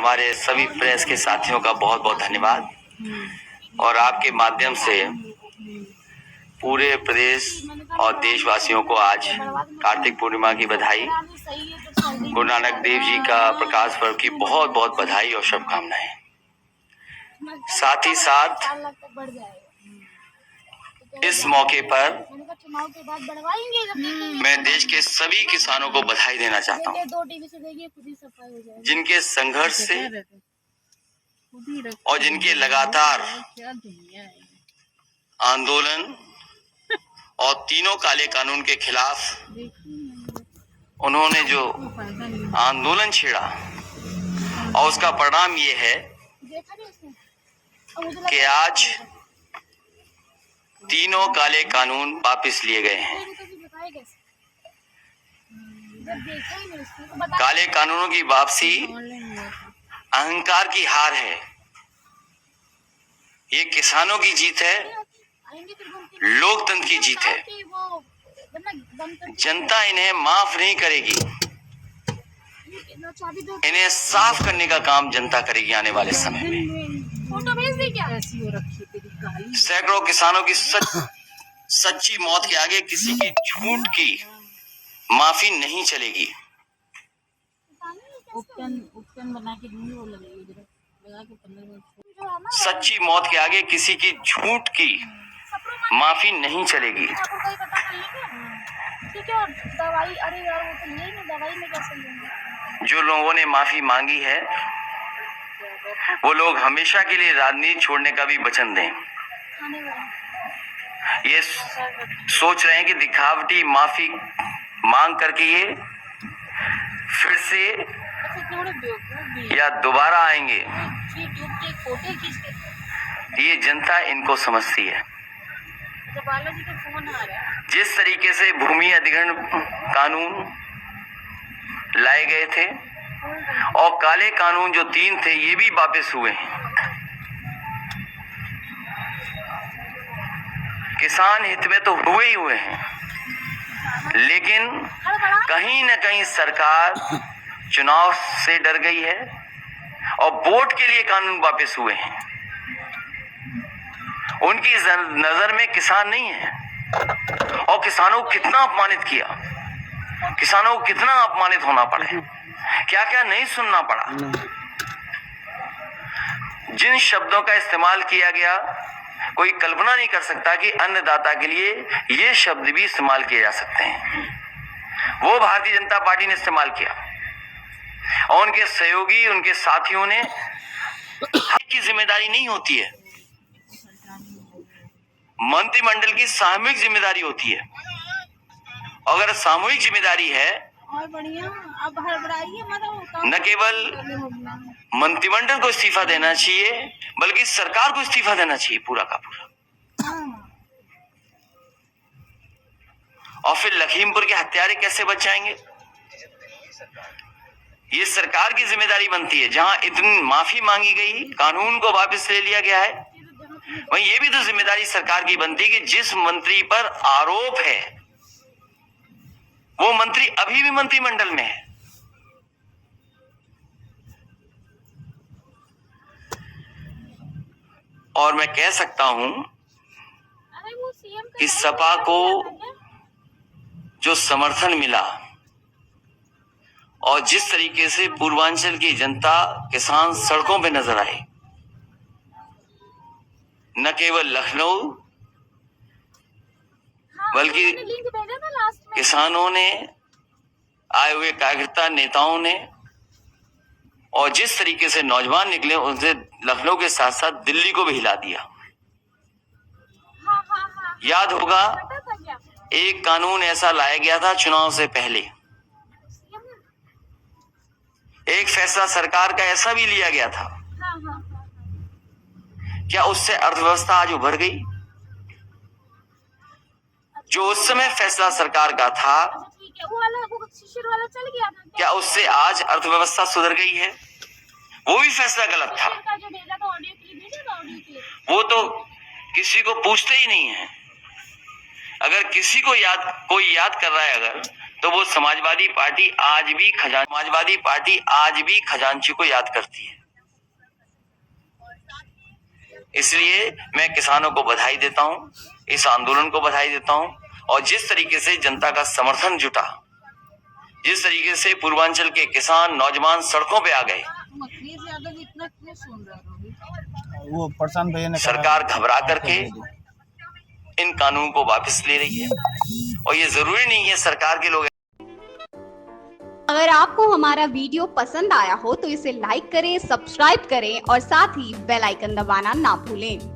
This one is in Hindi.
हमारे सभी प्रेस के साथियों का बहुत बहुत धन्यवाद और आपके माध्यम से पूरे प्रदेश और देशवासियों को आज कार्तिक पूर्णिमा की बधाई, गुरु नानक देव जी का प्रकाश पर्व की बहुत बहुत बधाई और शुभकामनाएं। साथ ही साथ इस मौके पर मैं देश के सभी किसानों को बधाई देना चाहता हूँ, जिनके संघर्ष से और जिनके लगातार आंदोलन और तीनों काले कानून के खिलाफ उन्होंने जो आंदोलन छेड़ा और उसका परिणाम ये है कि आज तीनों काले कानून वापस लिए गए हैं। काले कानूनों की वापसी अहंकार की हार है। ये किसानों की जीत है, लोकतंत्र की जीत है। जनता इन्हें माफ नहीं करेगी, इन्हें साफ करने का काम जनता करेगी आने वाले समय में। सैकड़ों किसानों की सच्ची मौत के आगे किसी की झूठ की माफी नहीं चलेगी। सच्ची मौत के आगे किसी की झूठ की माफी नहीं चलेगी। जो लोगों ने माफी मांगी है वो लोग हमेशा के लिए राजनीति छोड़ने का भी वचन दें। ये सोच रहे हैं कि दिखावटी माफी मांग करके ये फिर से या दोबारा आएंगे। ये जनता इनको समझती है। जिस तरीके से भूमि अधिग्रहण कानून लाए गए थे और काले कानून जो 3 थे ये भी वापस हुए हैं। किसान हित में तो हुए ही हुए हैं, लेकिन कहीं न कहीं सरकार चुनाव से डर गई है और वोट के लिए कानून वापस हुए हैं। उनकी नजर में किसान नहीं है। और किसानों को कितना अपमानित किया, किसानों को कितना अपमानित होना पड़ा, क्या क्या नहीं सुनना पड़ा। जिन शब्दों का इस्तेमाल किया गया कोई कल्पना नहीं कर सकता कि अन्नदाता के लिए ये शब्द भी इस्तेमाल किए जा सकते हैं। वो भारतीय जनता पार्टी ने इस्तेमाल किया और उनके सहयोगी, उनके साथियों ने। की जिम्मेदारी नहीं होती है, मंत्रिमंडल की सामूहिक जिम्मेदारी होती है। अगर सामूहिक जिम्मेदारी है न केवल मंत्रिमंडल को इस्तीफा देना चाहिए बल्कि सरकार को इस्तीफा देना चाहिए पूरा का पूरा। और फिर लखीमपुर के हत्यारे कैसे बच जाएंगे? ये सरकार की जिम्मेदारी बनती है। जहां इतनी माफी मांगी गई, कानून को वापस ले लिया गया है, वहीं ये भी तो जिम्मेदारी सरकार की बनती है कि जिस मंत्री पर आरोप है वो मंत्री अभी भी मंत्रिमंडल में है। और मैं कह सकता हूं कि सपा को जो समर्थन मिला और जिस तरीके से पूर्वांचल की जनता, किसान सड़कों पे नजर आए, न केवल लखनऊ बल्कि किसानों ने, आए हुए कार्यकर्ता नेताओं ने, और जिस तरीके से नौजवान निकले उनसे लखनऊ के साथ साथ दिल्ली को भी हिला दिया। याद होगा एक कानून ऐसा लाया गया था चुनाव से पहले, एक फैसला सरकार का ऐसा भी लिया गया था। क्या उससे अर्थव्यवस्था आज उभर गई? जो उस समय फैसला सरकार का था क्या उससे आज अर्थव्यवस्था सुधर गई है? वो भी फैसला गलत था। वो तो किसी को पूछते ही नहीं है। अगर किसी को कोई याद कर रहा है अगर तो वो समाजवादी पार्टी आज भी खजांची को याद करती है। इसलिए मैं किसानों को बधाई देता हूं, इस आंदोलन को बधाई देता हूं। और जिस तरीके से जनता का समर्थन जुटा, जिस तरीके से पूर्वांचल के किसान नौजवान सड़कों पे आ गए, वो प्रशांत भैया ने सरकार घबरा करके इन कानून को वापस ले रही है। और ये जरूरी नहीं है सरकार के लोग। अगर आपको हमारा वीडियो पसंद आया हो तो इसे लाइक करें, सब्सक्राइब करें और साथ ही बेल आइकन दबाना ना भूलें।